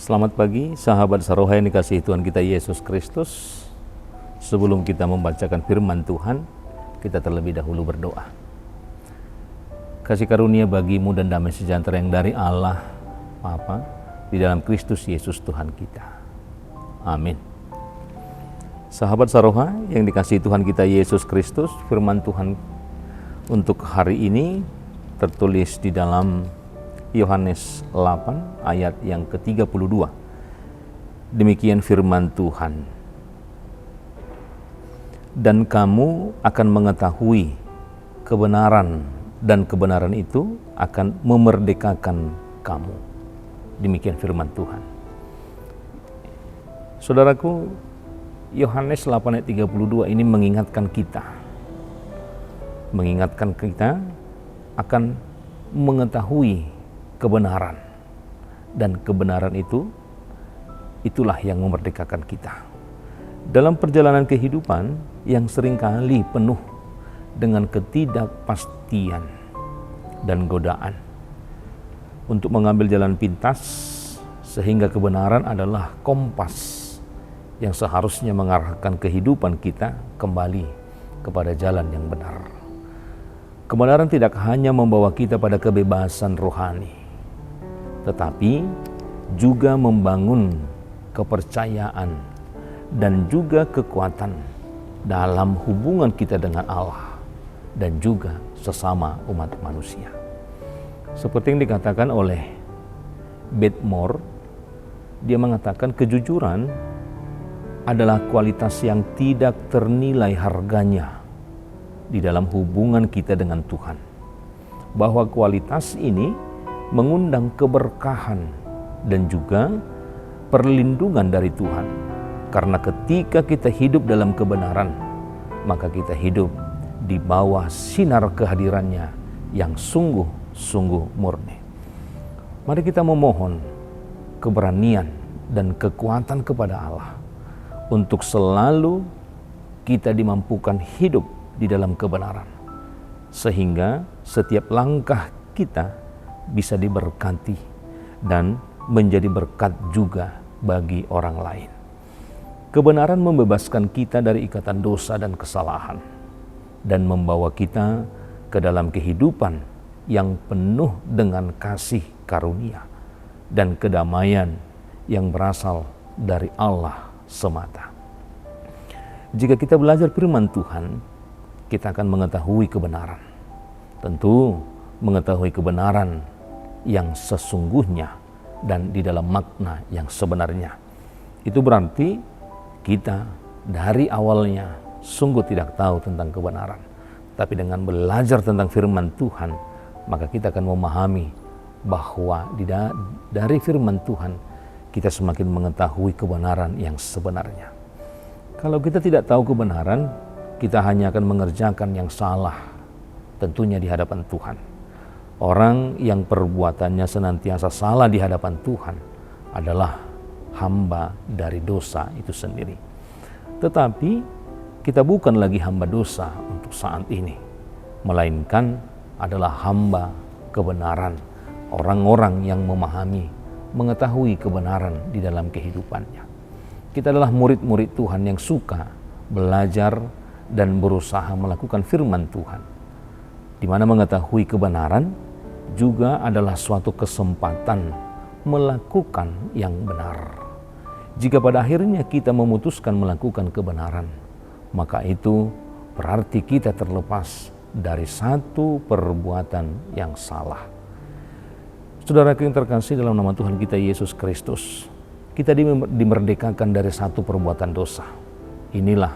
Selamat pagi, sahabat Saroha yang dikasihi Tuhan kita Yesus Kristus. Sebelum kita membacakan firman Tuhan, kita terlebih dahulu berdoa. Kasih karunia bagimu dan damai sejahtera yang dari Allah Bapa di dalam Kristus Yesus Tuhan kita. Amin. Sahabat Saroha yang dikasihi Tuhan kita Yesus Kristus, firman Tuhan untuk hari ini tertulis di dalam Yohanes 8 ayat yang ke-32. Demikian firman Tuhan. Dan kamu akan mengetahui kebenaran, dan kebenaran itu akan memerdekakan kamu. Demikian firman Tuhan. Saudaraku, Yohanes 8 ayat 32 ini mengingatkan kita akan mengetahui kebenaran, dan kebenaran itulah yang memerdekakan kita. Dalam perjalanan kehidupan yang seringkali penuh dengan ketidakpastian dan godaan untuk mengambil jalan pintas, sehingga kebenaran adalah kompas yang seharusnya mengarahkan kehidupan kita kembali kepada jalan yang benar. Kebenaran tidak hanya membawa kita pada kebebasan rohani, tetapi juga membangun kepercayaan dan juga kekuatan dalam hubungan kita dengan Allah dan juga sesama umat manusia. Seperti yang dikatakan oleh Beth Moore, dia mengatakan kejujuran adalah kualitas yang tidak ternilai harganya di dalam hubungan kita dengan Tuhan. Bahwa kualitas ini mengundang keberkahan dan juga perlindungan dari Tuhan. Karena ketika kita hidup dalam kebenaran, maka kita hidup di bawah sinar kehadirannya yang sungguh-sungguh murni. Mari kita memohon keberanian dan kekuatan kepada Allah untuk selalu kita dimampukan hidup di dalam kebenaran, sehingga setiap langkah kita bisa diberkati dan menjadi berkat juga bagi orang lain. Kebenaran membebaskan kita dari ikatan dosa dan kesalahan, dan membawa kita ke dalam kehidupan yang penuh dengan kasih karunia dan kedamaian yang berasal dari Allah semata. Jika kita belajar firman Tuhan, kita akan mengetahui kebenaran. Tentu mengetahui kebenaran yang sesungguhnya dan di dalam makna yang sebenarnya. Itu berarti kita dari awalnya sungguh tidak tahu tentang kebenaran. Tapi dengan belajar tentang firman Tuhan, maka kita akan memahami bahwa dari firman Tuhan kita semakin mengetahui kebenaran yang sebenarnya. Kalau kita tidak tahu kebenaran, kita hanya akan mengerjakan yang salah, tentunya di hadapan Tuhan. Orang yang perbuatannya senantiasa salah di hadapan Tuhan adalah hamba dari dosa itu sendiri. Tetapi kita bukan lagi hamba dosa untuk saat ini, melainkan adalah hamba kebenaran, orang-orang yang memahami, mengetahui kebenaran di dalam kehidupannya. Kita adalah murid-murid Tuhan yang suka belajar dan berusaha melakukan firman Tuhan, di mana mengetahui kebenaran juga adalah suatu kesempatan melakukan yang benar. Jika pada akhirnya kita memutuskan melakukan kebenaran, maka itu berarti kita terlepas dari satu perbuatan yang salah. Saudara yang terkasih dalam nama Tuhan kita Yesus Kristus, kita dimerdekakan dari satu perbuatan dosa. Inilah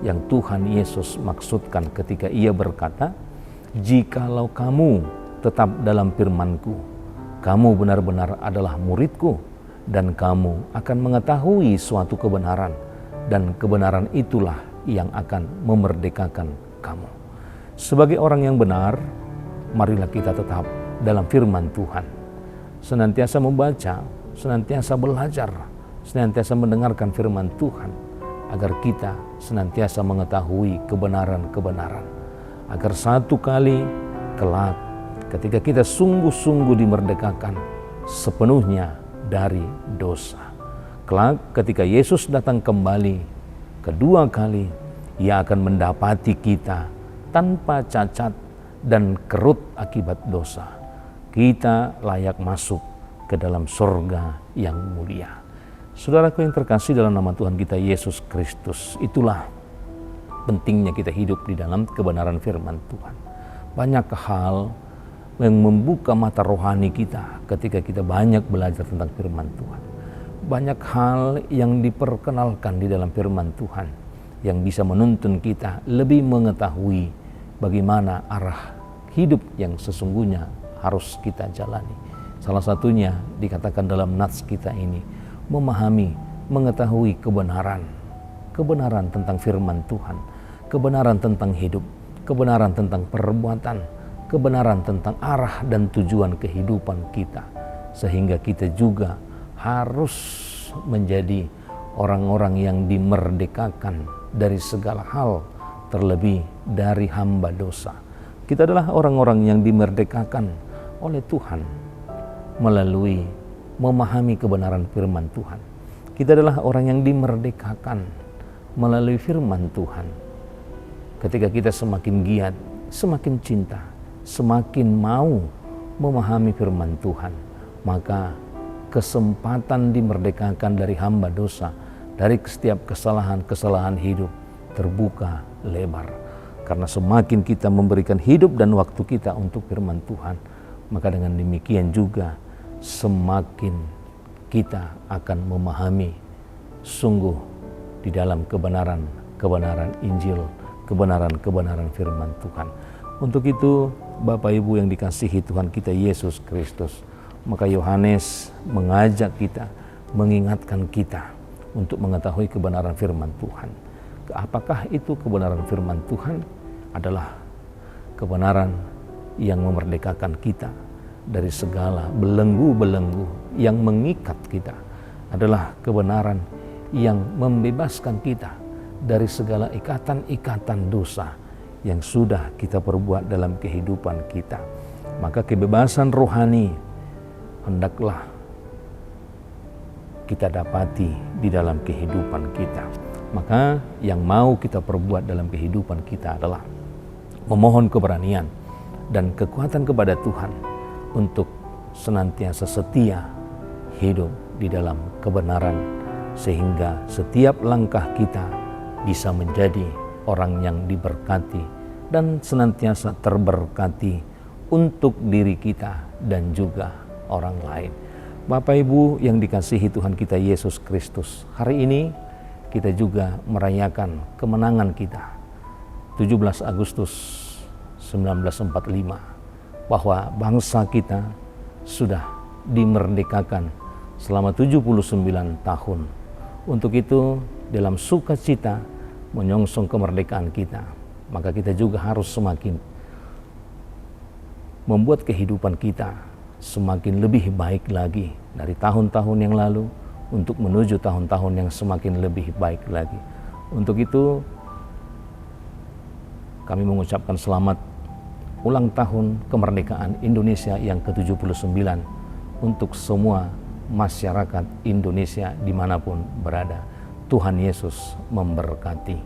yang Tuhan Yesus maksudkan ketika Ia berkata, "Jikalau kamu tetap dalam firman-Ku, kamu benar-benar adalah murid-Ku, dan kamu akan mengetahui suatu kebenaran, dan kebenaran itulah yang akan memerdekakan kamu." Sebagai orang yang benar, marilah kita tetap dalam firman Tuhan, senantiasa membaca, senantiasa belajar, senantiasa mendengarkan firman Tuhan, agar kita senantiasa mengetahui kebenaran-kebenaran, agar satu kali kelak ketika kita sungguh-sungguh dimerdekakan sepenuhnya dari dosa. Kelak ketika Yesus datang kembali kedua kali, Ia akan mendapati kita tanpa cacat dan kerut akibat dosa. Kita layak masuk ke dalam surga yang mulia. Saudaraku yang terkasih dalam nama Tuhan kita Yesus Kristus, itulah pentingnya kita hidup di dalam kebenaran firman Tuhan. Banyak hal yang membuka mata rohani kita ketika kita banyak belajar tentang firman Tuhan. Banyak hal yang diperkenalkan di dalam firman Tuhan yang bisa menuntun kita lebih mengetahui bagaimana arah hidup yang sesungguhnya harus kita jalani. Salah satunya dikatakan dalam nats kita ini, memahami, mengetahui kebenaran tentang firman Tuhan, kebenaran tentang hidup, kebenaran tentang perbuatan, kebenaran tentang arah dan tujuan kehidupan kita, sehingga kita juga harus menjadi orang-orang yang dimerdekakan dari segala hal, terlebih dari hamba dosa. Kita adalah orang-orang yang dimerdekakan oleh Tuhan melalui memahami kebenaran firman Tuhan. Kita adalah orang yang dimerdekakan melalui firman Tuhan. Ketika kita semakin giat, semakin cinta, semakin mau memahami firman Tuhan, maka kesempatan dimerdekakan dari hamba dosa, dari setiap kesalahan hidup terbuka lebar. Karena semakin kita memberikan hidup dan waktu kita untuk firman Tuhan, maka dengan demikian juga semakin kita akan memahami sungguh di dalam kebenaran Injil, kebenaran firman Tuhan. Untuk itu, Bapak Ibu yang dikasihi Tuhan kita Yesus Kristus, maka Yohanes mengajak kita, mengingatkan kita untuk mengetahui kebenaran firman Tuhan. Apakah itu kebenaran firman Tuhan? Adalah kebenaran yang memerdekakan kita dari segala belenggu-belenggu yang mengikat kita, adalah kebenaran yang membebaskan kita dari segala ikatan-ikatan dosa yang sudah kita perbuat dalam kehidupan kita. Maka kebebasan rohani hendaklah kita dapati di dalam kehidupan kita. Maka yang mau kita perbuat dalam kehidupan kita adalah memohon keberanian dan kekuatan kepada Tuhan untuk senantiasa setia hidup di dalam kebenaran, sehingga setiap langkah kita bisa menjadi orang yang diberkati dan senantiasa terberkati untuk diri kita dan juga orang lain. Bapak Ibu yang dikasihi Tuhan kita Yesus Kristus, hari ini kita juga merayakan kemenangan kita 17 Agustus 1945, bahwa bangsa kita sudah dimerdekakan selama 79 tahun. Untuk itu, dalam sukacita menyongsong kemerdekaan kita, maka kita juga harus semakin membuat kehidupan kita semakin lebih baik lagi dari tahun-tahun yang lalu untuk menuju tahun-tahun yang semakin lebih baik lagi. Untuk itu, kami mengucapkan selamat ulang tahun kemerdekaan Indonesia yang ke-79 untuk semua masyarakat Indonesia dimanapun berada. Tuhan Yesus memberkati.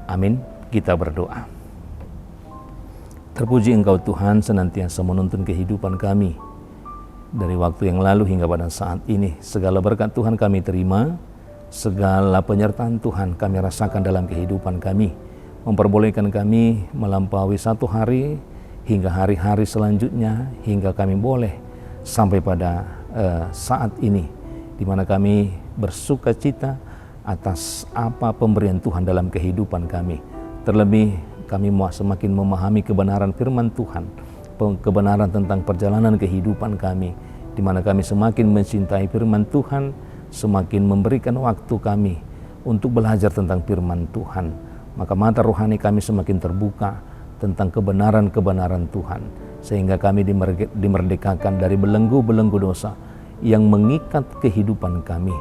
Amin. Kita berdoa. Terpuji Engkau Tuhan, senantiasa menuntun kehidupan kami dari waktu yang lalu hingga pada saat ini. Segala berkat Tuhan kami terima, segala penyertaan Tuhan kami rasakan dalam kehidupan kami, memperbolehkan kami melampaui satu hari hingga hari-hari selanjutnya, hingga kami boleh sampai pada saat ini, di mana kami bersuka cita atas apa pemberian Tuhan dalam kehidupan kami. Terlebih kami semakin memahami kebenaran firman Tuhan, kebenaran tentang perjalanan kehidupan kami, di mana kami semakin mencintai firman Tuhan, semakin memberikan waktu kami untuk belajar tentang firman Tuhan. Maka mata rohani kami semakin terbuka tentang kebenaran-kebenaran Tuhan, sehingga kami dimerdekakan dari belenggu-belenggu dosa yang mengikat kehidupan kami.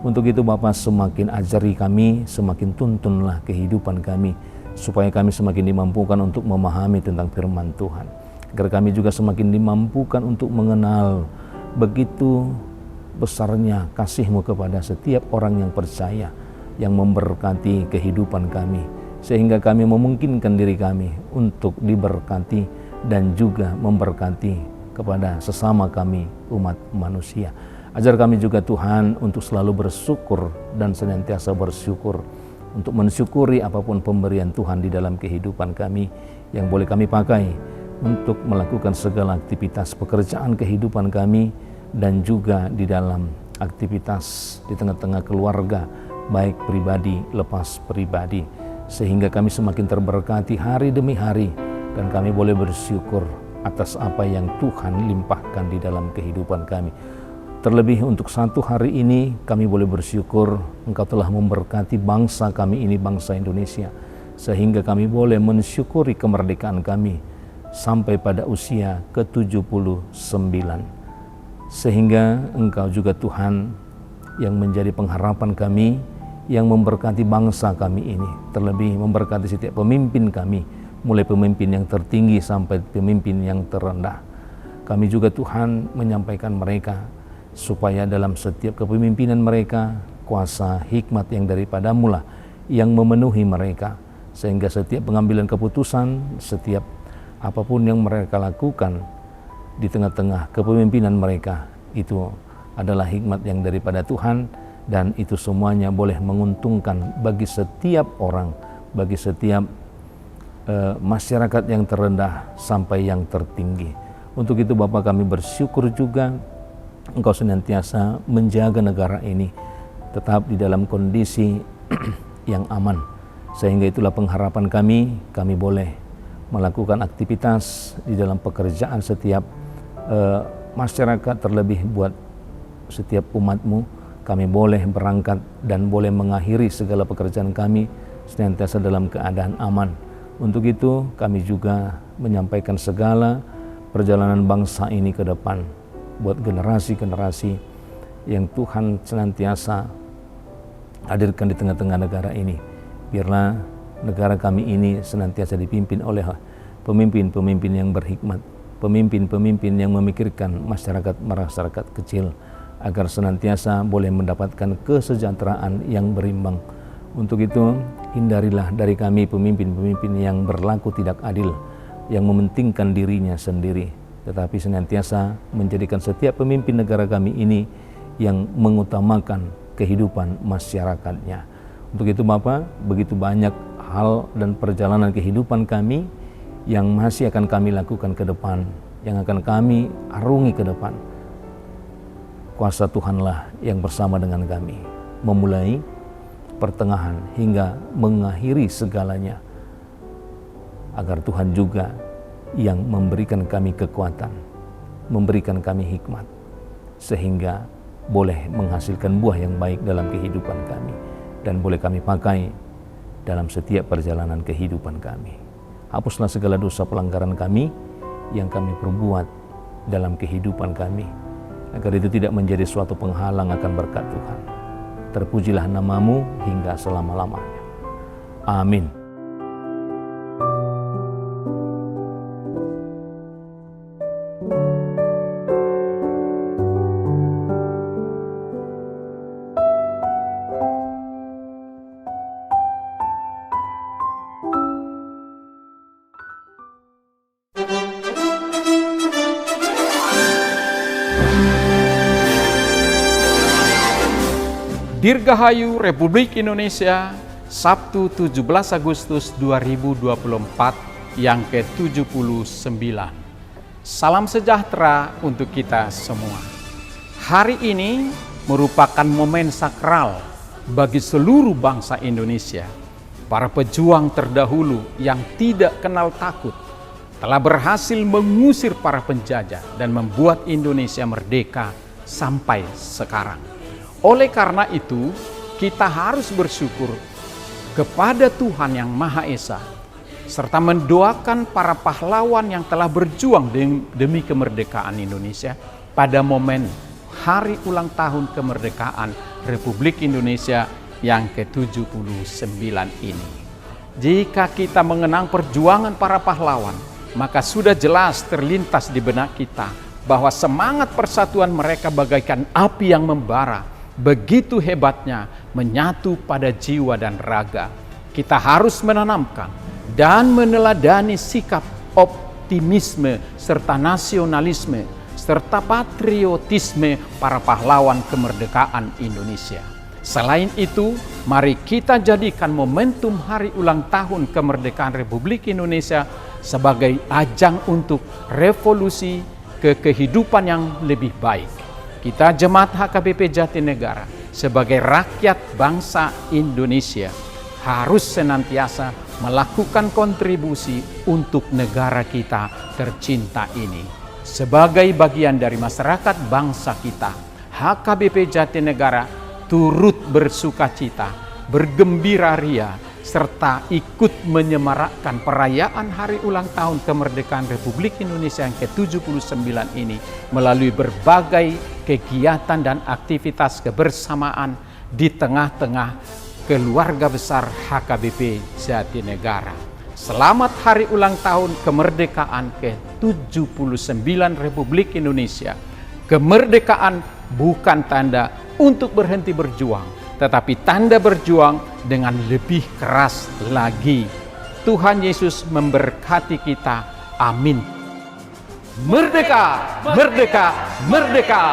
Untuk itu Bapa, semakin ajari kami, semakin tuntunlah kehidupan kami, supaya kami semakin dimampukan untuk memahami tentang firman Tuhan, agar kami juga semakin dimampukan untuk mengenal begitu besarnya kasih-Mu kepada setiap orang yang percaya, yang memberkati kehidupan kami, sehingga kami memungkinkan diri kami untuk diberkati dan juga memberkati kepada sesama kami umat manusia. Ajar kami juga Tuhan untuk selalu bersyukur dan senantiasa bersyukur, untuk mensyukuri apapun pemberian Tuhan di dalam kehidupan kami yang boleh kami pakai untuk melakukan segala aktivitas pekerjaan kehidupan kami, dan juga di dalam aktivitas di tengah-tengah keluarga, baik pribadi lepas pribadi, sehingga kami semakin terberkati hari demi hari, dan kami boleh bersyukur atas apa yang Tuhan limpahkan di dalam kehidupan kami. Terlebih untuk satu hari ini kami boleh bersyukur Engkau telah memberkati bangsa kami ini, bangsa Indonesia, sehingga kami boleh mensyukuri kemerdekaan kami sampai pada usia ke-79. Sehingga Engkau juga Tuhan yang menjadi pengharapan kami, yang memberkati bangsa kami ini, terlebih memberkati setiap pemimpin kami, mulai pemimpin yang tertinggi sampai pemimpin yang terendah. Kami juga Tuhan menyampaikan mereka, supaya dalam setiap kepemimpinan mereka, kuasa hikmat yang daripada-Mu lah yang memenuhi mereka, sehingga setiap pengambilan keputusan, setiap apapun yang mereka lakukan di tengah-tengah kepemimpinan mereka, itu adalah hikmat yang daripada Tuhan, dan itu semuanya boleh menguntungkan bagi setiap orang, bagi setiap masyarakat yang terendah sampai yang tertinggi. Untuk itu Bapa, kami bersyukur juga Engkau senantiasa menjaga negara ini tetap di dalam kondisi yang aman, sehingga itulah pengharapan kami boleh melakukan aktivitas di dalam pekerjaan setiap masyarakat, terlebih buat setiap umat-Mu. Kami boleh berangkat dan boleh mengakhiri segala pekerjaan kami senantiasa dalam keadaan aman. Untuk itu kami juga menyampaikan segala perjalanan bangsa ini ke depan buat generasi-generasi yang Tuhan senantiasa hadirkan di tengah-tengah negara ini. Biarlah negara kami ini senantiasa dipimpin oleh pemimpin-pemimpin yang berhikmat, pemimpin-pemimpin yang memikirkan masyarakat kecil, agar senantiasa boleh mendapatkan kesejahteraan yang berimbang. Untuk itu, hindarilah dari kami pemimpin-pemimpin yang berlaku tidak adil, yang mementingkan dirinya sendiri, tetapi senantiasa menjadikan setiap pemimpin negara kami ini yang mengutamakan kehidupan masyarakatnya. Untuk itu Bapa, begitu banyak hal dan perjalanan kehidupan kami yang masih akan kami lakukan ke depan, yang akan kami arungi ke depan. Kuasa Tuhanlah yang bersama dengan kami, memulai, pertengahan, hingga mengakhiri segalanya, agar Tuhan juga yang memberikan kami kekuatan, memberikan kami hikmat, sehingga boleh menghasilkan buah yang baik dalam kehidupan kami, dan boleh kami pakai dalam setiap perjalanan kehidupan kami. Hapuslah segala dosa pelanggaran kami yang kami perbuat dalam kehidupan kami, agar itu tidak menjadi suatu penghalang akan berkat Tuhan. Terpujilah nama-Mu hingga selama-lamanya. Amin. Dirgahayu Republik Indonesia, Sabtu 17 Agustus 2024 yang ke-79. Salam sejahtera untuk kita semua. Hari ini merupakan momen sakral bagi seluruh bangsa Indonesia. Para pejuang terdahulu yang tidak kenal takut telah berhasil mengusir para penjajah dan membuat Indonesia merdeka sampai sekarang. Oleh karena itu, kita harus bersyukur kepada Tuhan Yang Maha Esa, serta mendoakan para pahlawan yang telah berjuang demi kemerdekaan Indonesia pada momen hari ulang tahun kemerdekaan Republik Indonesia yang ke-79 ini. Jika kita mengenang perjuangan para pahlawan, maka sudah jelas terlintas di benak kita bahwa semangat persatuan mereka bagaikan api yang membara, begitu hebatnya menyatu pada jiwa dan raga. Kita harus menanamkan dan meneladani sikap optimisme serta nasionalisme serta patriotisme para pahlawan kemerdekaan Indonesia. Selain itu, mari kita jadikan momentum hari ulang tahun kemerdekaan Republik Indonesia sebagai ajang untuk revolusi ke kehidupan yang lebih baik. Kita Jemaat HKBP Jatinegara sebagai rakyat bangsa Indonesia harus senantiasa melakukan kontribusi untuk negara kita tercinta ini. Sebagai bagian dari masyarakat bangsa kita, HKBP Jatinegara turut bersukacita, bergembira ria, serta ikut menyemarakkan perayaan hari ulang tahun kemerdekaan Republik Indonesia yang ke-79 ini melalui berbagai kegiatan dan aktivitas kebersamaan di tengah-tengah keluarga besar HKBP Jatinegara. Selamat hari ulang tahun kemerdekaan ke-79 Republik Indonesia. Kemerdekaan bukan tanda untuk berhenti berjuang, tetapi tanda berjuang dengan lebih keras lagi. Tuhan Yesus memberkati kita. Amin. Merdeka, merdeka, merdeka.